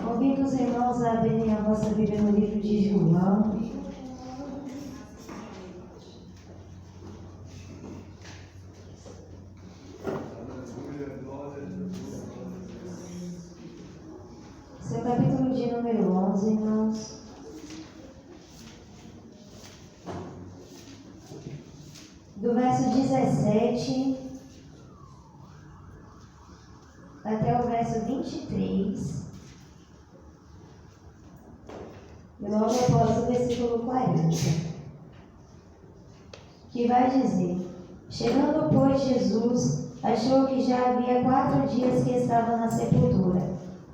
Convido os irmãos a abrirem a vossa Bíblia no livro de João. Seu capítulo de número 11, irmãos. Do verso 17 até o verso 23. E logo após o versículo 40, que vai dizer: Chegando, pois, Jesus, achou que já havia 4 dias que estava na sepultura.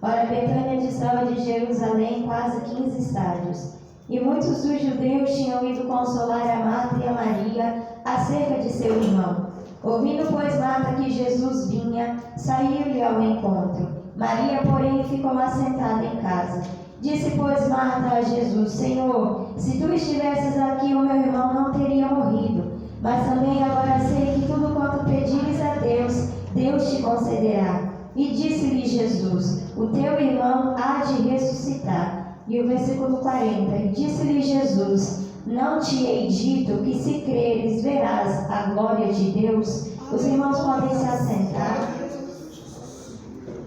Ora, Betânia distava de Jerusalém quase 15 estádios. E muitos dos judeus tinham ido consolar a Marta e a Maria acerca de seu irmão. Ouvindo, pois, Marta que Jesus vinha, saiu-lhe ao encontro. Maria, porém, ficou assentada em casa. Disse, pois, Marta a Jesus: Senhor, se tu estivesses aqui, o meu irmão não teria morrido. Mas também agora sei que tudo quanto pedires a Deus, Deus te concederá. E disse-lhe Jesus: O teu irmão há de ressuscitar. E o versículo 40, e disse-lhe Jesus: Não te hei dito que se creres verás a glória de Deus? Os irmãos podem se assentar.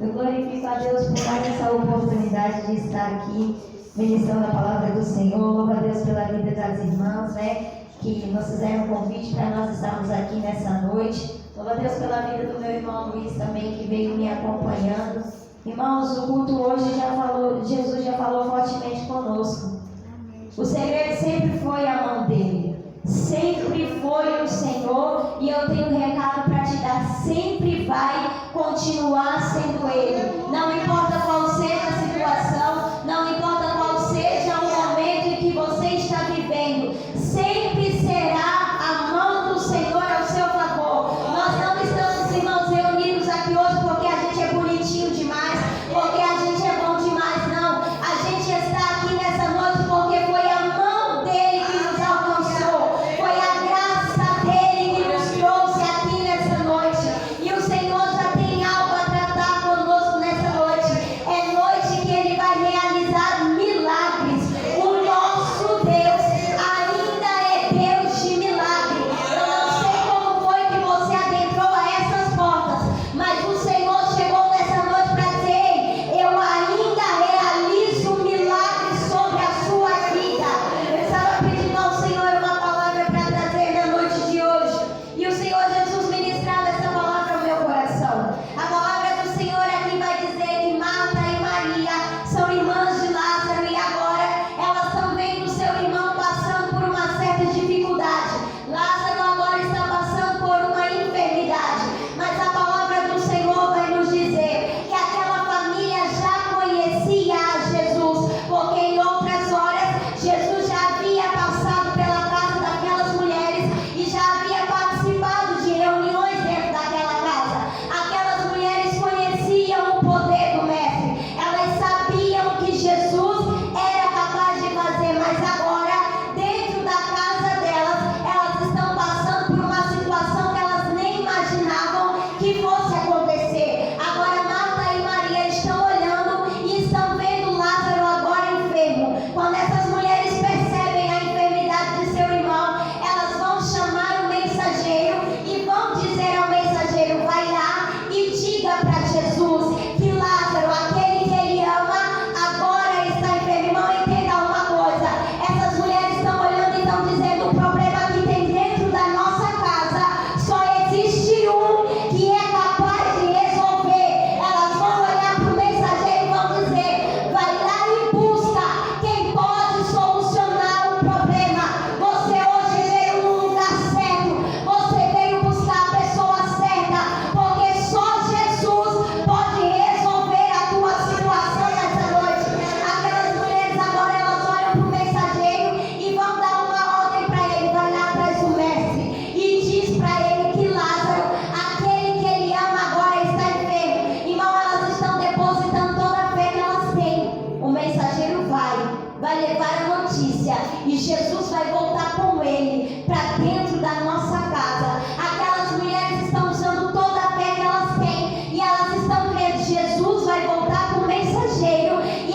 Eu glorifico a Deus por mais essa oportunidade de estar aqui ministrando a palavra do Senhor. Louvo a Deus pela vida das irmãs, que nos fizeram um convite para nós estarmos aqui nessa noite. Louvo a Deus pela vida do meu irmão Luiz também, que veio me acompanhando. Irmãos, o culto hoje Jesus já falou fortemente conosco. O segredo sempre foi a mão dele. Sempre foi o Senhor, e eu tenho um recado para te dar: sempre vai continuar sendo Ele. Não importa qual seja a situação, não importa qual seja o momento em que você está vivendo, sempre será a mão do Senhor ao seu favor. Nós não estamos, irmãos, reunidos aqui hoje porque a gente é bonitinho demais, porque a gente é bom demais, não. A gente está aqui nessa noite porque foi a mão dele que nos alcançou, foi a graça dele que nos trouxe aqui nessa noite. E o Senhor já tem algo a tratar conosco nessa noite. É noite que ele vai realizar milagres. O nosso Deus ainda é Deus de milagre. Eu não sei como foi que você adentrou a essas portas, mas o Senhor chegou nessa noite para dizer: eu ainda realizo milagres sobre a sua vida. Eu estava pedindo ao Senhor uma palavra para trazer na noite de hoje, e o Senhor Jesus ministrava essa palavra ao meu coração. A palavra do Senhor aqui vai dizer que Marta e Maria são irmãs de Lázaro, e agora elas estão vendo seu irmão passando por uma certa dificuldade. Lázaro agora está passando por uma enfermidade, mas a palavra do Senhor vai nos dizer que aquela família já conhecia a Jesus, porque em outras horas Jesus já havia passado pela casa daquelas mulheres e já havia participado de reuniões dentro daquela casa. Aquelas mulheres conheciam o poder do Mestre, elas sabiam que Jesus era capaz de fazer, mas agora, dentro da casa delas, elas estão passando por uma situação que elas nem imaginavam que fosse acontecer. Agora Marta e Maria estão olhando e estão vendo Lázaro agora enfermo. Quando essas mulheres percebem a enfermidade de seu irmão, elas vão chamar o mensageiro e vão dizer ao mensageiro: vai lá e diga para Jesus que Lázaro, aquele que ele ama, agora está enfermo. Irmão, entenda uma coisa: essas mulheres estão olhando e estão dizendo: o problema que tem dentro da nossa casa, só existe um que é capaz de resolver. Elas vão olhar para o mensageiro e vão dizer: vai lá e busca quem pode solucionar o problema. Você hoje veio no lugar certo, você veio buscar a pessoa certa, porque só Jesus pode resolver a tua situação nessa noite. Aquelas mulheres agora, elas olham para o mensageiro e vão dar uma ordem para ele: vai lá atrás do mestre e diz para ele que Lázaro, aquele que ele ama, agora está enfermo. Irmão, elas estão depositando toda a fé que elas têm. O mensageiro vai levar a notícia, e Jesus vai voltar com ele para dentro da nossa casa. Aquelas mulheres estão usando toda a fé que elas têm, e elas estão crendo: Jesus vai voltar com o mensageiro, e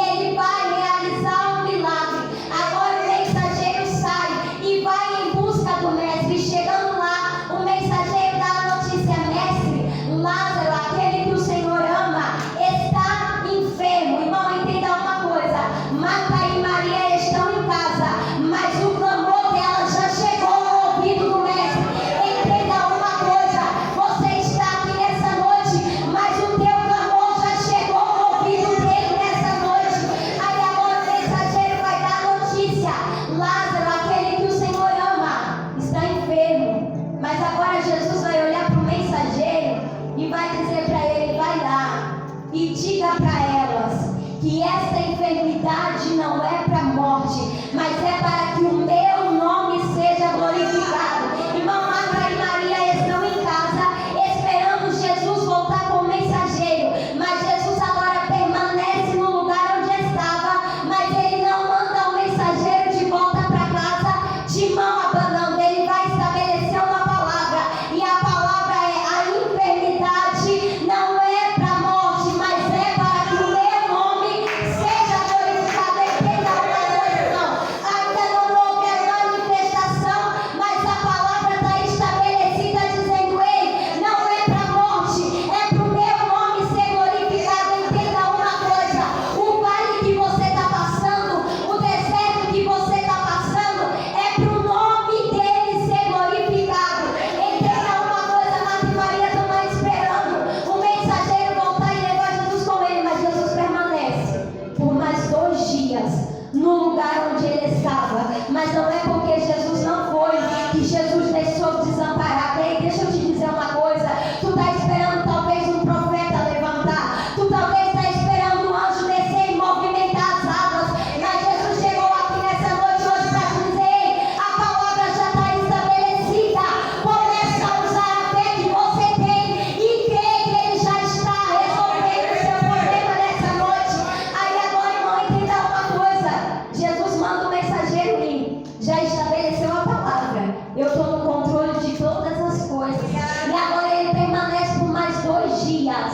que esta enfermidade não é para a morte, mas é para que o meu nome seja glorificado. Irmão, Marta e Maria estão em casa esperando Jesus voltar com o mensageiro, mas Jesus agora permanece no lugar onde estava, mas ele não manda o mensageiro de volta para casa de mão abanando. Ele vai estabelecer uma palavra, e a palavra é: a enfermidade não é para a morte, mas é para que o meu nome seja glorificado. Entenda uma coisa, não. Ainda não houve a manifestação, mas a palavra está estabelecida dizendo: ei, não é para a morte, é para o meu nome ser glorificado. Entenda uma coisa: o vale que você está passando, o deserto que você está passando, é para o nome dele ser glorificado. Entenda uma coisa: Marta e Maria estão lá esperando o mensageiro voltar e levar Jesus com ele, mas Jesus permanece por mais 2 dias no lugar onde ele estava. Mas não é porque Jesus não foi que Jesus deixou desamparado. Ei, deixa eu te dizer uma coisa: tu está esperando talvez um profeta levantar, tu talvez está esperando um anjo descer e movimentar as águas, mas Jesus chegou aqui nessa noite hoje para te dizer: ei, a palavra já está estabelecida. Começa a usar a fé que você tem e crê que ele já está resolvendo o seu problema nessa noite. Aí agora, irmão, entenda uma coisa: Jesus manda o mensageiro ir, já estabeleceu a palavra. Eu estou no controle de todas as coisas. E agora ele permanece por mais 2 dias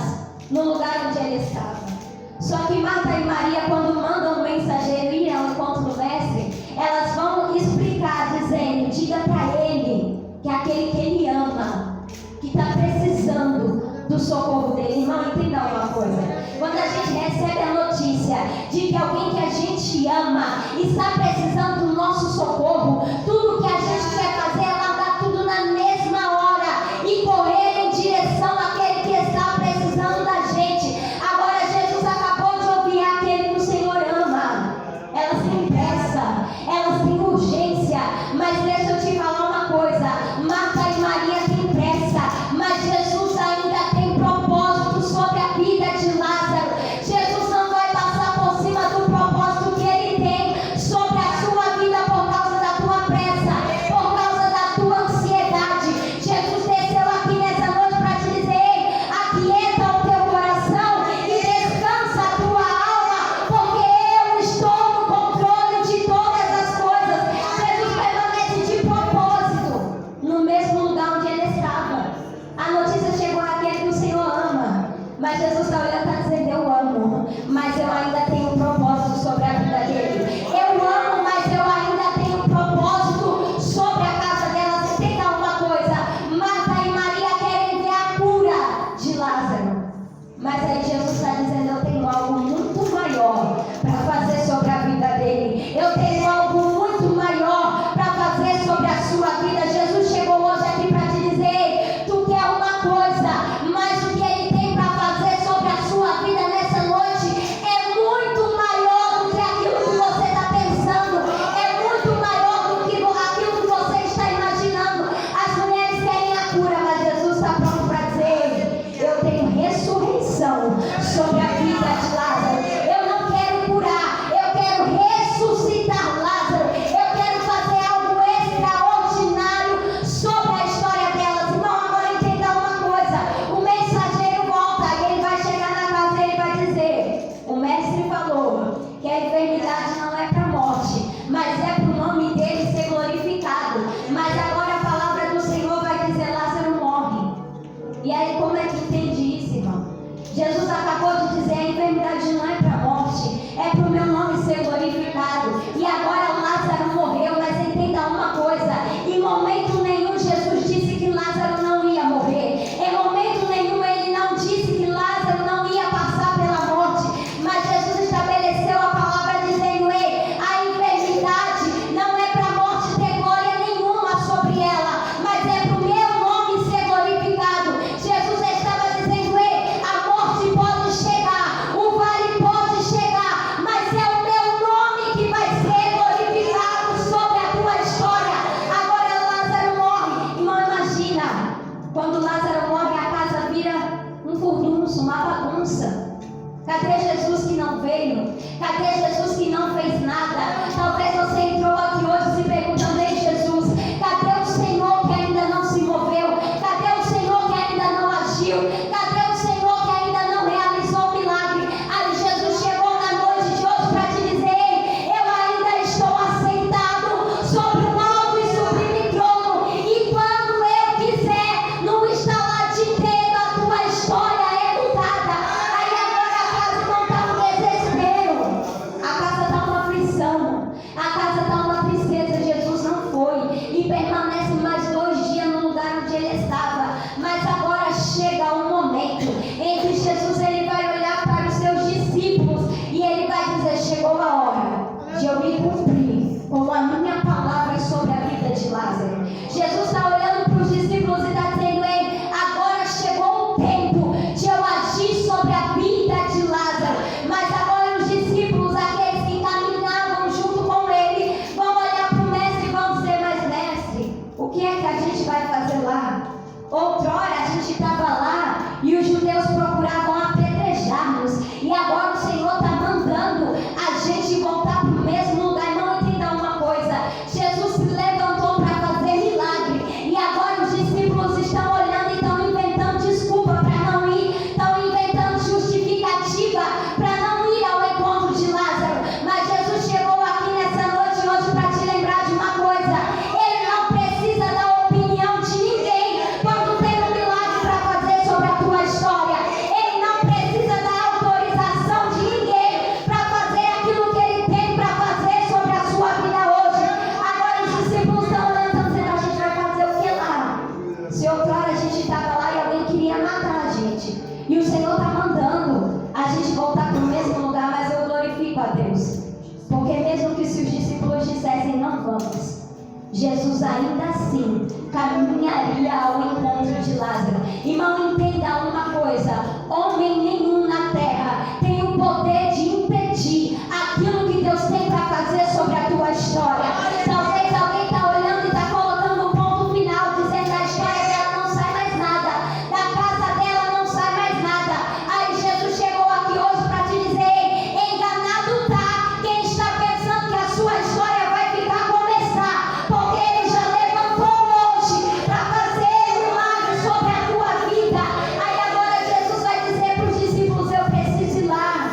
no lugar onde ele estava. Só que Marta e Maria, quando mandam o mensageiro ir ao encontro do mestre, elas vão explicar dizendo: diga para ele que é aquele que ele ama, que está precisando do socorro dele. Irmão, entenda uma coisa: quando a gente recebe a notícia de que alguém que a gente ama está precisando do nosso socorro, tudo que a gente quer fazer é largar tudo na mesma hora e correr em direção àquele que está precisando da gente. Agora Jesus acabou de ouvir: aquele que o Senhor ama. Elas têm pressa, elas têm urgência, mas deixa eu te falar uma coisa: Marta e Maria têm pressa, mas Jesus ainda tem propósito sobre a vida de Lázaro. Jesus não vai passar por cima do propósito que ele tem sobre a sua vida por causa da tua pressa, por causa da tua ansiedade. Jesus desceu aqui nessa noite para te dizer: ei, aquieta o teu coração e descansa a tua alma, porque eu estou no controle de todas as coisas. Jesus permanece de propósito no mesmo lugar onde ele estava. A notícia chegou àquele que o Senhor ama, mas Jesus está olhando e está dizendo: eu amo, mas eu ainda tenho um propósito sobre a vida dele. Eu amo, mas eu ainda tenho um propósito sobre a casa delas. Entenda uma coisa: Marta e Maria querem ver a cura de Lázaro, mas aí Jesus está dizendo: eu tenho algo muito maior para fazer sobre a vida dele. Eu tenho algo muito maior para fazer sobre a sua vida. Jesus chegou hoje aqui para te dizer: ei, tu quer uma coisa, mas o que ele tem para fazer sobre a sua vida nessa noite é muito maior do que aquilo que você está pensando, é muito maior do que aquilo que você está imaginando. As mulheres querem a cura, mas Jesus está pronto para dizer: eu tenho ressurreição sobre a vida de Lázaro. Eu não quero curar, eu quero ressuscitar Lázaro. de eu me cumprir com a minha palavra sobre a vida de Lázaro. Jesus está olhando para os discípulos e está dizendo: ei, agora chegou o tempo de eu agir sobre a vida de Lázaro. Mas agora os discípulos, aqueles que caminhavam junto com ele, vão olhar para o mestre e vão dizer: mas mestre, o que é que a gente vai fazer lá? Outrora a gente estava lá e os judeus procuravam apedrejar-nos, e agora o Senhor está mandando a gente voltar para o mesmo lugar. Não entenda uma coisa: Jesus se levantou para fazer milagre, e agora os discípulos estão olhando e estão inventando desculpa para não ir, estão inventando justificativa para não ir ao encontro de Lázaro. Mas Jesus chegou aqui nessa noite hoje para te lembrar de uma coisa: ele não precisa da opinião de ninguém quando tem um milagre para fazer sobre a tua história. Ele não precisa da autorização de ninguém para fazer aquilo que ele tem para fazer sobre a sua vida hoje. Agora os discípulos estão olhando e dizendo: a gente vai fazer o que lá? Se outrora a gente estava lá e alguém queria matar a gente, e o Senhor está mandando a gente voltar para o mesmo lugar. Mas eu glorifico a Deus, porque mesmo que se os discípulos dissessem não vamos, Jesus ainda assim caminharia ao encontro de Lázaro. Irmão, entenda uma coisa: homem nenhum na terra tem o poder de impedir aquilo que Deus tem para fazer sobre a tua história. Talvez alguém está olhando e está colocando um ponto final, dizendo: da história dela não sai mais nada, da casa dela não sai mais nada. Aí Jesus chegou aqui hoje para te dizer: ei, enganado tá quem está pensando que a sua história vai ficar começar, porque ele já levantou hoje para fazer milagre sobre a tua vida. Aí agora Jesus vai dizer para os discípulos: eu preciso ir lá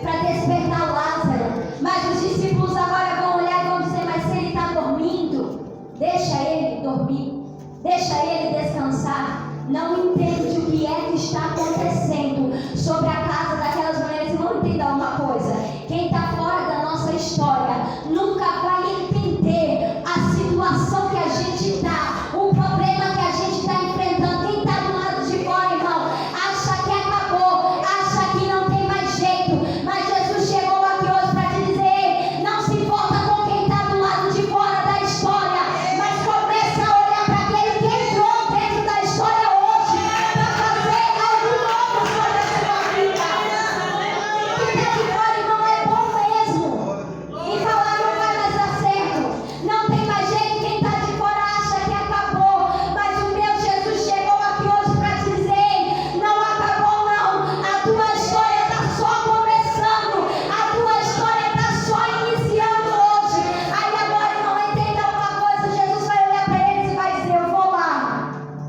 para despertar Lázaro. Mas os discípulos agora vão olhar e vão dizer: mas se ele está dormindo, deixa ele dormir, deixa ele descansar. Não entende o que é que está acontecendo sobre a casa daquelas mulheres. Não entenda uma coisa: quem está fora da nossa história nunca vai entender a situação que a gente está, o problema que a gente está enfrentando. Quem está do lado de fora, irmão, acha que acabou, acha que não tem mais jeito. Mas Jesus chegou aqui hoje para te dizer: ei, não se importa com quem está do lado de fora da história, mas começa a olhar para aquele que entrou dentro da história hoje para fazer algo novo sobre a sua vida. Quem está de fora, irmão, é bom mesmo e falar não vai mais dar certo, não tem mais jeito. Quem está de fora acha que acabou, mas o meu Jesus chegou aqui hoje para te dizer: ei, não acabou não, a tua história está só começando, a tua história está só iniciando hoje. Aí agora, irmão, entenda uma coisa: Jesus vai olhar para eles e vai dizer: eu vou lá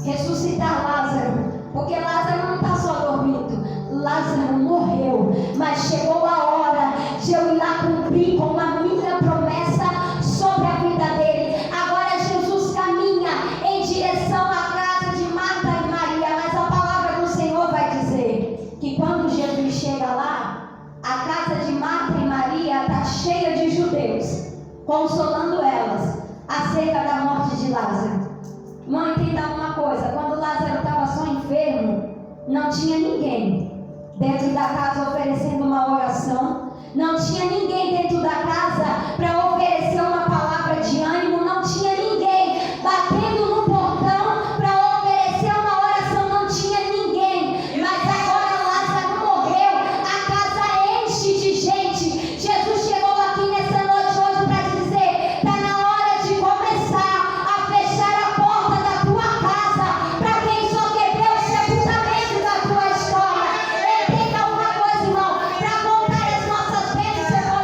ressuscitar Lázaro, porque Lázaro não está só dormindo, Lázaro morreu, mas chegou a hora de eu ir lá cumprir com a minha promessa sobre a vida dele. Agora Jesus caminha em direção à casa de Marta e Maria, mas a palavra do Senhor vai dizer que quando Jesus chega lá, a casa de Marta e Maria está cheia de judeus, consolando elas acerca da morte de Lázaro. Não entenda uma coisa: quando Lázaro estava só enfermo, não tinha ninguém dentro da casa oferecendo uma oração, não tinha ninguém dentro da casa para oferecer uma palavra de ânimo, não tinha ninguém batendo no portão para oferecer uma oração, não tinha ninguém. Mas agora Lázaro morreu, a casa enche de gente. Jesus chegou aqui nessa noite hoje para te dizer: está na hora de começar a fechar a porta da tua casa para quem só quer ver o sepultamento da tua história. Entenda uma coisa, irmão: para contar as nossas bênçãos,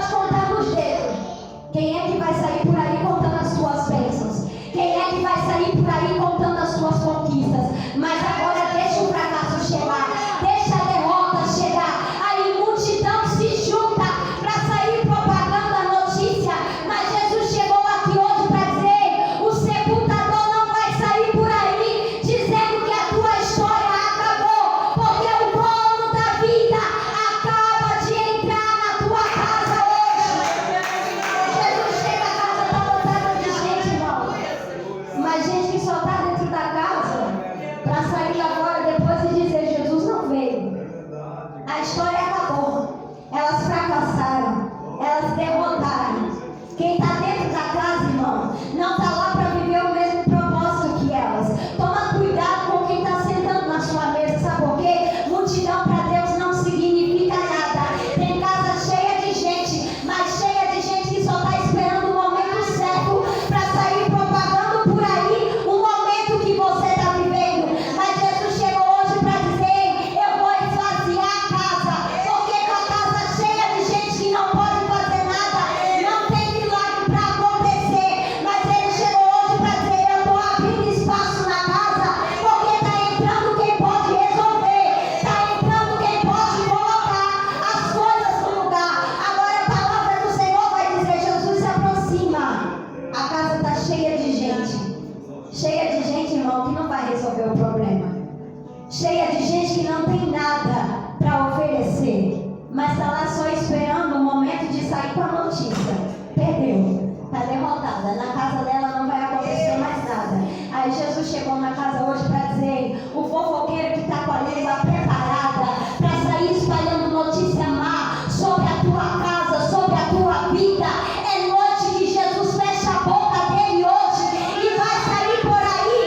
a língua preparada para sair espalhando notícia má sobre a tua casa, sobre a tua vida. É noite que Jesus fecha a boca dele hoje e vai sair por aí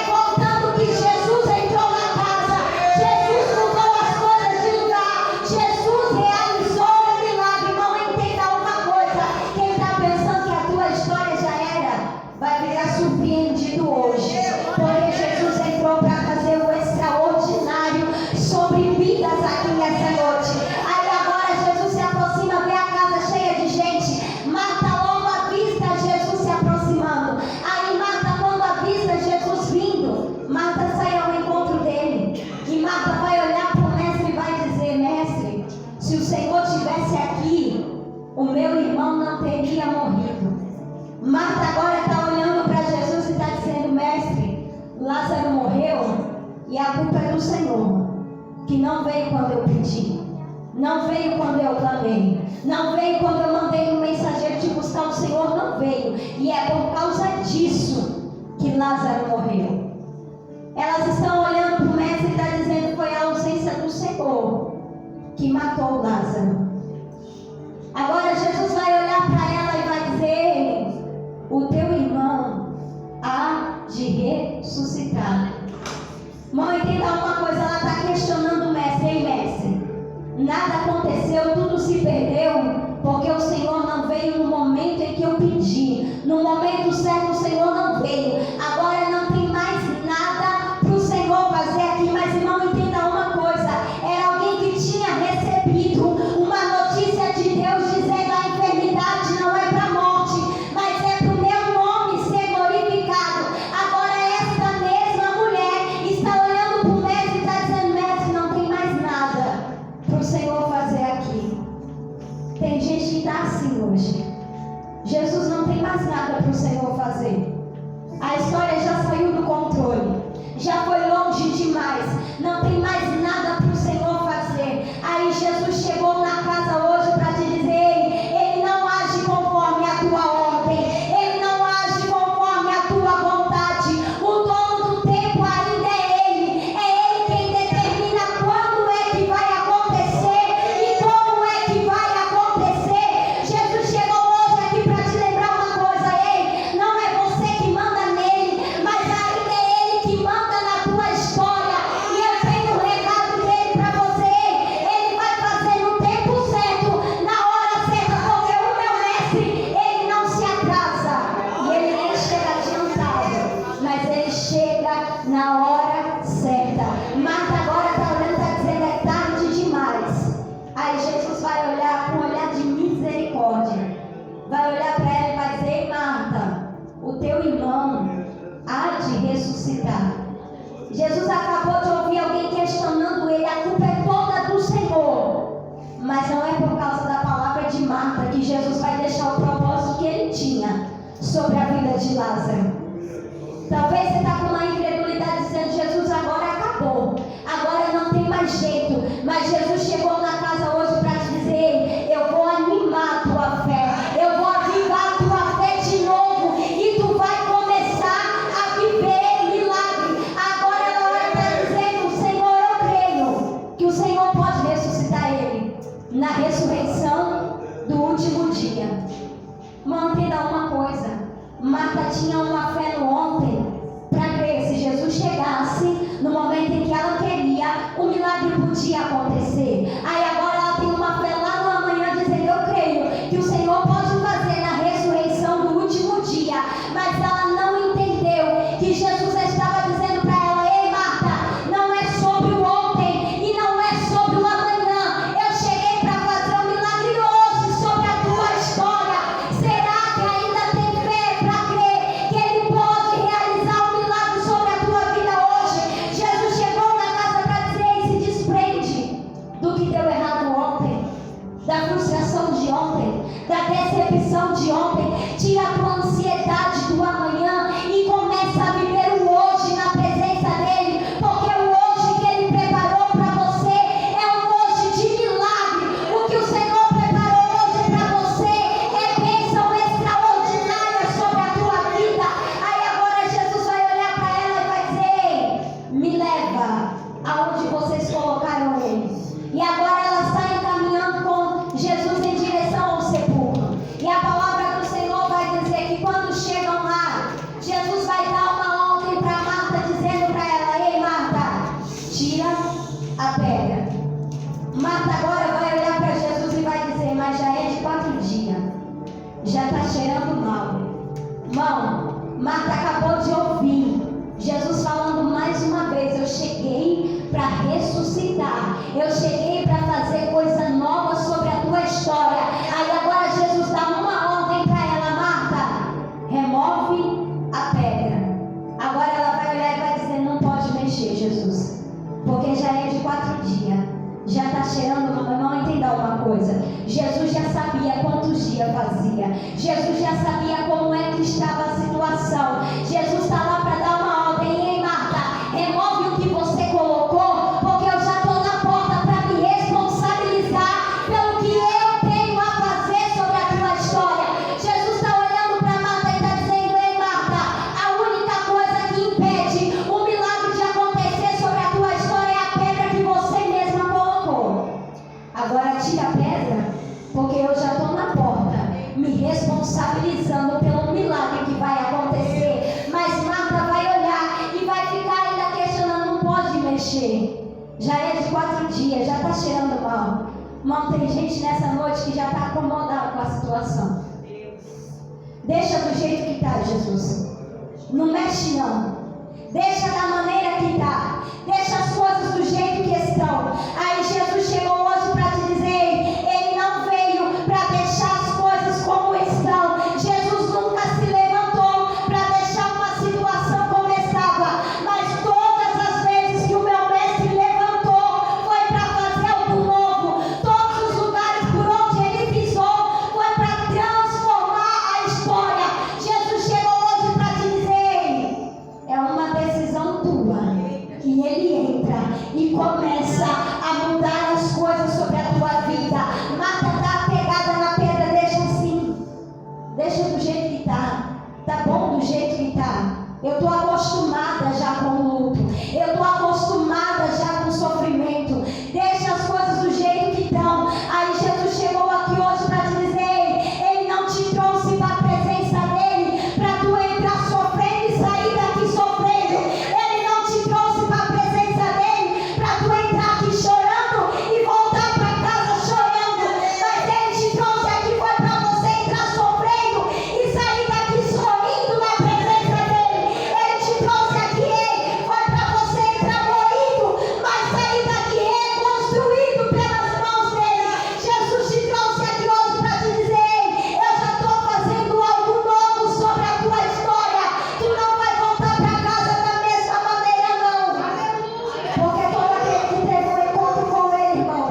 contando que Jesus entrou na casa, Jesus mudou as coisas de lugar, Jesus realizou um milagre. Irmão, entenda uma coisa: quem está pensando que a tua história já era, vai virar surpreendido hoje, porque Jesus entrou para fazer o extraordinário sobre vidas aqui nessa noite. Aí agora Jesus se aproxima, vê a casa cheia de gente. Marta logo avista Jesus se aproximando. Aí Marta, quando avista Jesus vindo, Marta sai ao encontro dele. E Marta vai olhar para o mestre e vai dizer: mestre, se o Senhor estivesse aqui, o meu irmão não teria morrido. Marta agora está olhando para Jesus e está dizendo: mestre, Lázaro morreu e a culpa é do Senhor, que não veio quando eu pedi, não veio quando eu clamei, não veio quando eu mandei um mensageiro te buscar. O Senhor não veio, e é por causa disso que Lázaro morreu. Elas estão olhando para o mestre e está dizendo que foi a ausência do Senhor que matou Lázaro. Agora Jesus vai olhar para ela e vai dizer: o teu irmão há de ressuscitar. Mãe, entenda uma coisa, ela está questionando o mestre. Ei, mestre, nada aconteceu, tudo se perdeu, porque o Senhor não veio no momento em que eu pedi. No momento certo o Senhor não veio. Agora não tem mais nada para o Senhor fazer aqui. Mas, irmão, entenda uma coisa: era alguém que tinha recebido uma notícia de Deus dizendo: a enfermidade não é para a morte, mas é para o meu nome ser glorificado. Agora esta mesma mulher está olhando para o mestre e está dizendo: mestre, não tem mais nada para o Senhor fazer aqui. Tem gente que está assim hoje. Jesus não tem mais nada para o Senhor fazer. A história já saiu do controle, já foi longe demais, não tem mais nada para o Senhor fazer. Aí Jesus chegou na casa hoje para te dizer: ele não age conforme a tua ordem, ele não age conforme a tua vontade. O dono do tempo ainda é ele quem determina quando é que vai acontecer e como é que vai acontecer. Jesus chegou hoje aqui para te lembrar uma coisa: ei, não é você que manda nele, mas ainda é ele que manda na tua história. E eu tenho um recado dele para você: ele vai fazer no tempo certo, na hora certa, porque o meu mestre, ele não se atrasa e ele nem chega adiantado, mas ele chega na hora certa. Marta agora está olhando, está dizendo: é tarde demais. Aí Jesus vai olhar com um olhar de misericórdia, vai olhar para ela e vai dizer: ei, Marta, o teu irmão há de ressuscitar. Jesus acabou de ouvir alguém questionando ele. A culpa é toda do Senhor, mas não é por causa da palavra de Marta que Jesus vai deixar o propósito que ele tinha sobre a vida de Lázaro. Talvez você está com uma incredulidade dizendo: Jesus, agora acabou, agora não tem mais jeito. Mas Jesus chegou na casa hoje para te dizer: ei, eu vou animar a tua fé, eu vou avivar a tua fé de novo, e tu vai começar a viver milagre. Agora ela está dizendo: Senhor, eu creio que o Senhor pode ressuscitar ele na ressurreição do último dia. Mantendo uma coisa: Marta tinha uma fé no ontem para crer. Se Jesus chegasse no momento em que ela queria, o milagre podia acontecer. Aí agora ela tem uma fé lá no amanhã, dizendo: eu creio que o Senhor pode fazer na ressurreição do último dia. Mas ela não entendeu que Jesus estava dizendo para ela: ei, Marta, não é sobre o ontem e não é sobre o amanhã. Eu cheguei para fazer um milagre hoje sobre a tua história. Será que ainda tem fé para crer que ele pode realizar um milagre sobre a tua vida hoje? Jesus chegou na casa para dizer: ei, se desprende do que deu errado ontem, da frustração de ontem, da decepção de ontem. Tira a tua ansiedade do amanhã e começa a viver o hoje na presença dele, porque o hoje que ele preparou para você é um hoje de milagre. O que o Senhor preparou hoje para você é bênção extraordinária sobre a tua vida. Aí agora Jesus vai olhar para ela e vai dizer: ei, me leva aonde você já está cheirando mal. Irmão, Marta acabou de ouvir Jesus falando mais uma vez: eu cheguei para ressuscitar, eu cheguei para fazer coisa nova sobre a tua história. Aí agora Jesus dá uma ordem para ela: Marta, remove a pedra. Agora ela vai olhar e vai dizer: não pode mexer, Jesus, porque já é de 4 dias, já está cheirando. Não entenda uma coisa: Jesus já sabia quantos dias fazia, Jesus já sabia como é que estava a situação. Jesus está lá para dar uma ordem: ei, Marta, remove o que você colocou, porque eu já estou na porta para me responsabilizar pelo que eu tenho a fazer sobre a tua história. Jesus está olhando para Marta e está dizendo: ei, Marta, a única coisa que impede o milagre de acontecer sobre a tua história é a pedra que você mesma colocou. Agora tira a pedra, porque eu já estou na porta, me responsabilizando pelo milagre que vai acontecer. Mas Marta vai olhar e vai ficar ainda questionando: não pode mexer, já é de 4 dias, já está cheirando mal. Irmão, tem gente nessa noite que já está acomodada com a situação. Deixa do jeito que está, Jesus, não mexe não, deixa da maneira que está, deixa as coisas do jeito que estão. Aí Jesus chegou hoje para te dizer: ele não veio para deixar as coisas como estão. Jesus nunca se levantou para deixar uma situação como estava, mas todas as vezes que o meu mestre levantou foi para fazer algo novo. Todos os lugares por onde ele pisou foi para transformar a história. Jesus chegou hoje para te dizer: é uma decisão tua, e ele entra e começa a mudar as coisas sobre a tua vida. Marta está apegada na pedra, deixa assim, deixa do jeito que está, tá bom do jeito que está. Eu estou acostumada já com o luto, eu estou acostumada já com o sofrimento, deixa as coisas do jeito que estão. Aí Jesus chegou aqui hoje para te dizer: ele não te trouxe para a presença dele para tu entrar sofrendo e sair daqui sofrendo. Ele não te trouxe para a presença dele para tu entrar aqui chorando e voltar para casa chorando. Mas ele te trouxe aqui foi para você entrar sofrendo e sair daqui sorrindo na presença dele. Ele te trouxe aqui foi para você entrar moído, mas sair daqui reconstruído pelas mãos dele. Jesus te trouxe aqui hoje para te dizer: eu já estou fazendo algo novo sobre a tua história. Tu não vai voltar para casa da mesma maneira não, porque todo aquele que teve um encontro com ele, irmão,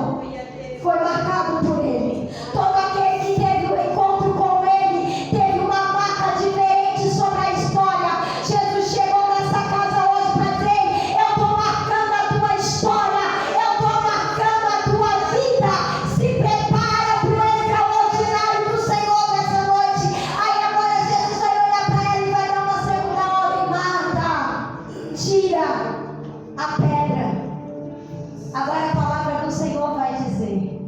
foi marcado por ele. Todo aquele que teve um encontro com ele teve uma marca diferente sobre a história. Jesus chegou nessa casa hoje para dizer: eu estou marcando a tua história, eu estou marcando a tua vida. Se prepara para o extraordinário do Senhor nessa noite. Aí agora Jesus vai olhar para ela e vai dar uma segunda ordem: Marta, tira a pedra. Agora a palavra do Senhor vai dizer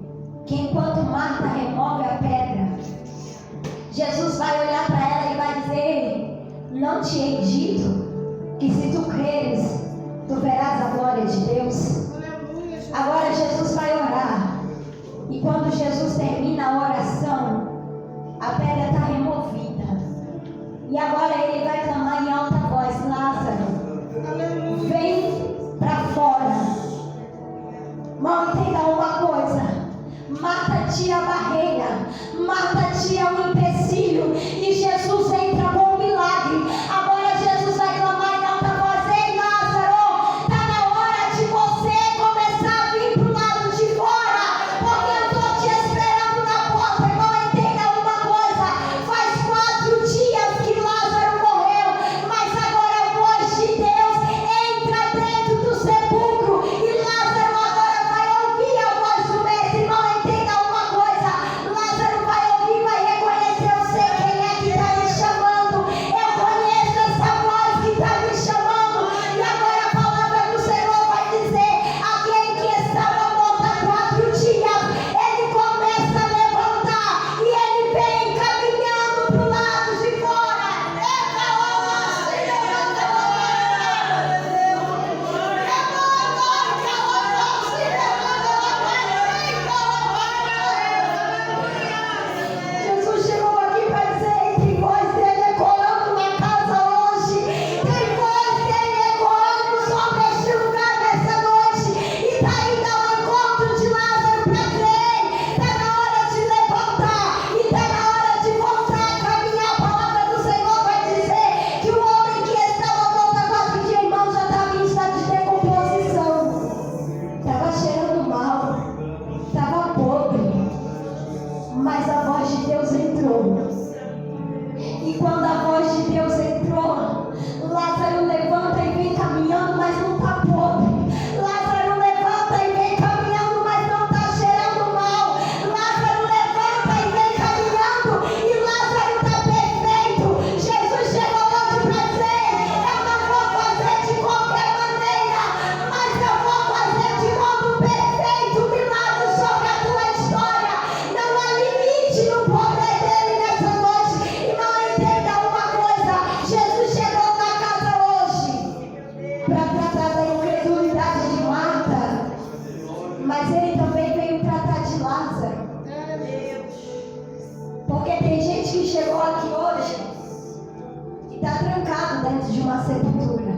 que enquanto Marta remove a pedra, Jesus vai olhar para ela e vai dizer: não te hei dito que se tu creres, tu verás a glória de Deus? Agora Jesus vai orar, e quando Jesus termina a oração, a pedra está removida. E agora ele vai clamar em alta voz: Lázaro, vem para fora. Mal entenda uma coisa: Marta tira a barreira, Marta tira o empecilho, e Jesus entra com o milagre. Agora Jesus vai clamar em alta voz: ei, Lázaro, está na hora de você começar a vir para o lado de fora, porque eu estou te esperando na porta. Irmão, entenda uma coisa: faz 4 dias que Lázaro morreu, mas agora a voz de Deus entra dentro do sepulcro, e Lázaro agora vai ouvir a voz do mestre. Irmão, entenda uma coisa: Lázaro vai ouvir a voz de Deus entrou. E quando a voz de Deus entrou, Lázaro levanta e vem caminhando, mas não está podre. Lázaro levanta e vem caminhando, mas não está cheirando mal. Lázaro levanta e vem caminhando, e Lázaro está perfeito. Jesus chegou hoje para dizer: eu não vou fazer de qualquer maneira, mas eu vou fazer de modo perfeito milagre sobre a tua história. Não há limite no poder dele nessa noite. Irmão, entenda uma coisa: Jesus chegou na casa hoje para tratar da incredulidade de Marta, mas ele também veio tratar de Lázaro. Porque tem gente que chegou aqui hoje e está trancado dentro de uma sepultura.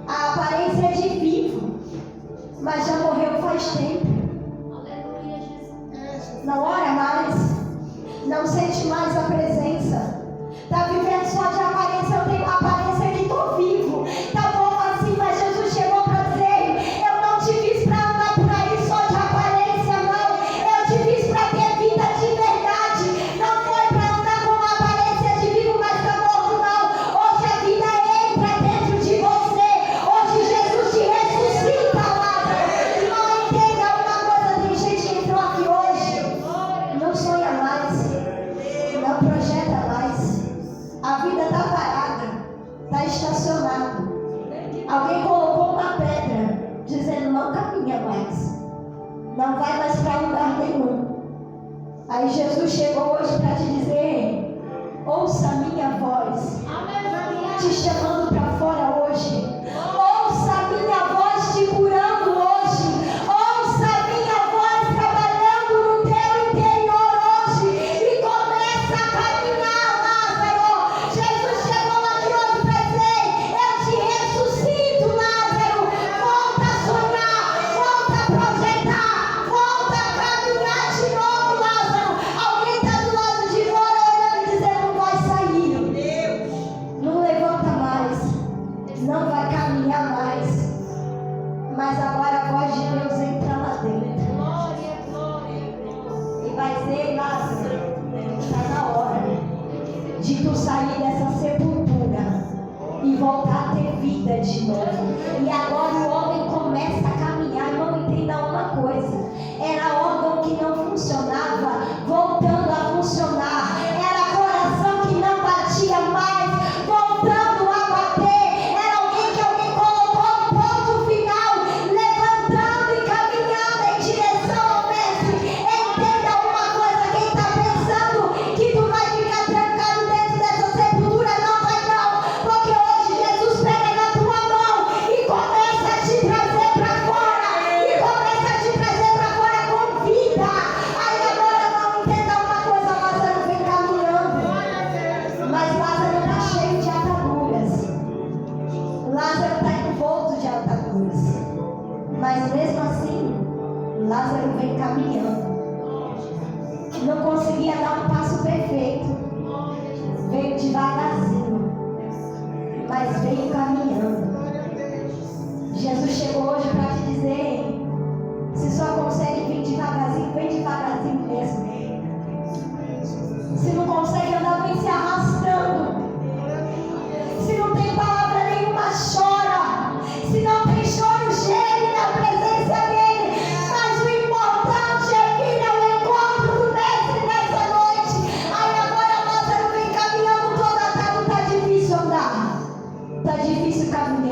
A aparência é de vivo, mas já morreu faz tempo. Não ora mais, não sente mais a presença. Está vivendo só de aparência. Eu tenho aparência que estou vivo. Tá bom assim, mas Jesus chegou para dizer: eu não te fiz para andar por aí só de aparência, não. Eu te fiz para ter vida de verdade. Não foi para andar com uma aparência de vivo, mas está morto, não. Hoje a vida entra dentro de você. Hoje Jesus te ressuscita, Lázaro. Não entenda uma coisa: tem gente que entrou aqui hoje, não sonha mais, não projeta mais. A vida está parada, está estacionada. Alguém colocou uma pedra, dizendo: não caminha mais, não vai mais para lugar nenhum. Aí Jesus chegou hoje para te dizer: ouça a minha voz, te chamando para fora hoje. Ouça a minha voz te curando hoje. Ouça a minha voz trabalhando no teu interior hoje. E começa a caminhar, Lázaro. Jesus chegou aqui hoje para dizer: eu te ressuscito, Lázaro. Volta a sonhar, volta a projetar, volta a caminhar de novo, Lázaro. Alguém está do lado de fora olhando e dizendo: não vai sair, não levanta mais, não vai caminhar mais. Mas agora a voz de Deus entra lá dentro e vai dizer: Lázaro, está na hora de tu sair dessa sepultura e voltar a ter vida de novo. E agora o homem começa a caminhar. Não entenda uma coisa: era órgão que não funcionava voltando a funcionar, era coração que não batia mais voltando a bater, era alguém que alguém colocou um ponto final, levantando e caminhando em direção ao mestre. Entenda uma coisa: quem está pensando que tu vai ficar trancado dentro dessa sepultura, não vai não, porque hoje Jesus pega na tua mão e começa a te trazer para fora, e começa a te trazer para fora com vida. Aí agora não entenda uma coisa: Lázaro vem caminhando, mas Lázaro está cheio de ataduras, Lázaro está envolto de ataduras, mas mesmo assim Lázaro vem caminhando. Não conseguia dar um passo perfeito, veio devagarzinho, mas veio caminhando. Jesus chegou hoje para te dizer: se só consegue vir devagarzinho, vem devagarzinho mesmo. Se não consegue andar, vem se arrastando. Se não tem palavra nenhuma, chora. Se não tem choro, chegue na presença dele. Mas o importante é vir ao encontro do mestre nessa noite. Aí agora Lázaro vem caminhando todo atado. Está difícil andar, está difícil caminhar.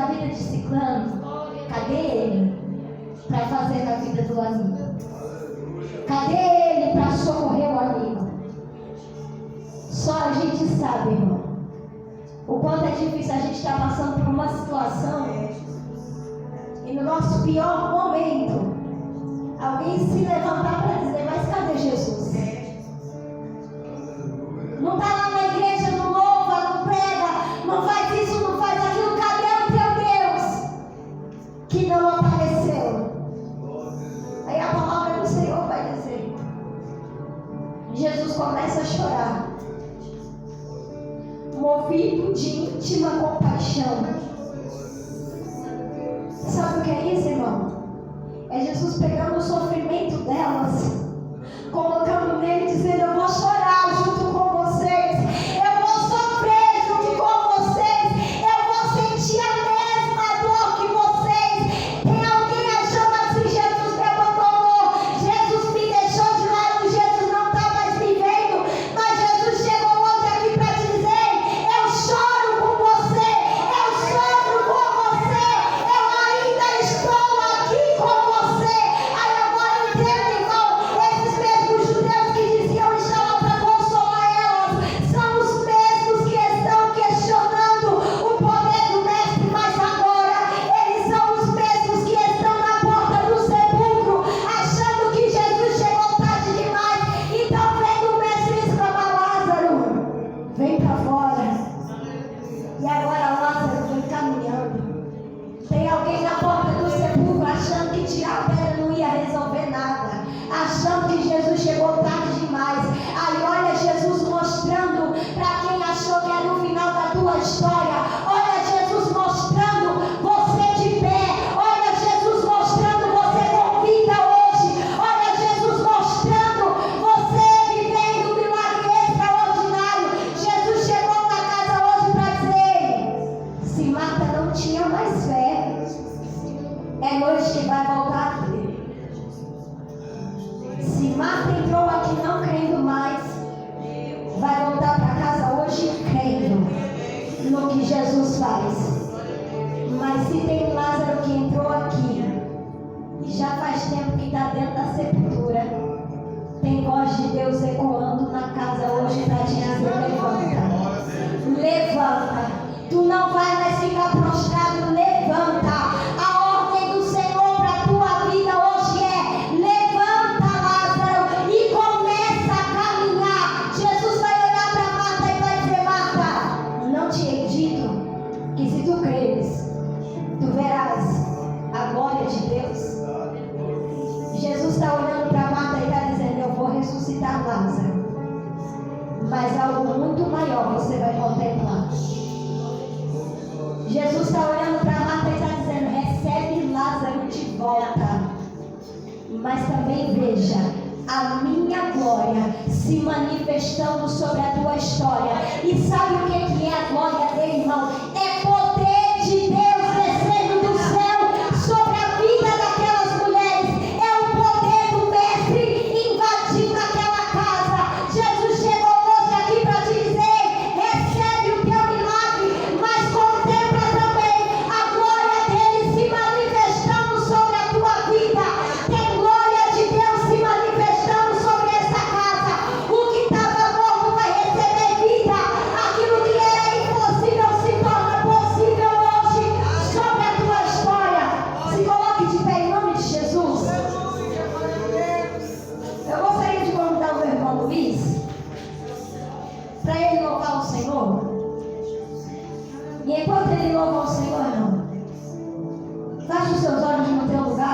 vida de ciclano, cadê ele para fazer na vida do amigo? Cadê ele para socorrer o amigo? Só a gente sabe, irmão, o quanto é difícil a gente estar passando por uma situação e no nosso pior momento alguém se levantar para dizer: mas cadê Jesus? Não está lá na igreja, não louva, não prega, não faz isso, não faz aquilo. Cadê o teu Deus que não apareceu? Aí a palavra do Senhor vai dizer: Jesus começa a chorar, movido de íntima compaixão. Sabe o que é isso, irmão? É Jesus pegando o sofrimento delas, colocando nele, dizendo: eu vou chorar junto com vocês, eu vou sofrer junto com vocês, eu vou sentir a mesma dor que vocês. Tem alguém achando assim: Jesus me abandonou, Jesus me deixou de lado, Jesus não está mais me vendo. Mas Jesus chegou hoje aqui para te dizer: eu choro com você, eu sofro com você, eu ainda estou aqui com você. Aí agora entenda, irmão, esses mesmos judeus que diziam estar lá para consolar elas, são os mesmos que estão questionando o poder do mestre, mas agora eles são os mesmos que estão na porta do sepulcro, achando que Jesus chegou tarde demais, e estão vendo o mestre exclamar: Lázaro, vem para fora. E agora Lázaro vem caminhando. Tem alguém na porta do sepulcro achando que tirar a pedra não ia resolver nada, achando que Jesus chegou tarde demais. Aí olha Jesus mostrando para quem achou que era o final da tua história. Olha Jesus mostrando você de pé. Olha Jesus mostrando você com vida hoje. Olha Jesus mostrando você vivendo um milagre extraordinário. Jesus chegou na casa hoje para dizer: se Marta não tinha mais fé, é hoje que vai voltar a ter. Se Marta entrou aqui não crendo mais, vai voltar para casa hoje crendo no que Jesus faz. Mas se tem Lázaro que entrou aqui e já faz tempo que está dentro da sepultura, tem voz de Deus ecoando na casa hoje para te dizer: levanta, levanta. Tu não vai mais ficar prostrado, levanta. A ordem do Senhor para a tua vida hoje é: levanta, Lázaro, e começa a caminhar. Jesus vai olhar para Marta e vai dizer: Marta, não te hei dito que se tu creres, tu verás a glória de Deus? Jesus está olhando para Marta e está dizendo: eu vou ressuscitar Lázaro, mas algo muito maior você vai contemplar. Jesus está olhando para Marta e está dizendo: recebe Lázaro de volta, mas também veja a minha glória se manifestando sobre a tua história. E sabe o que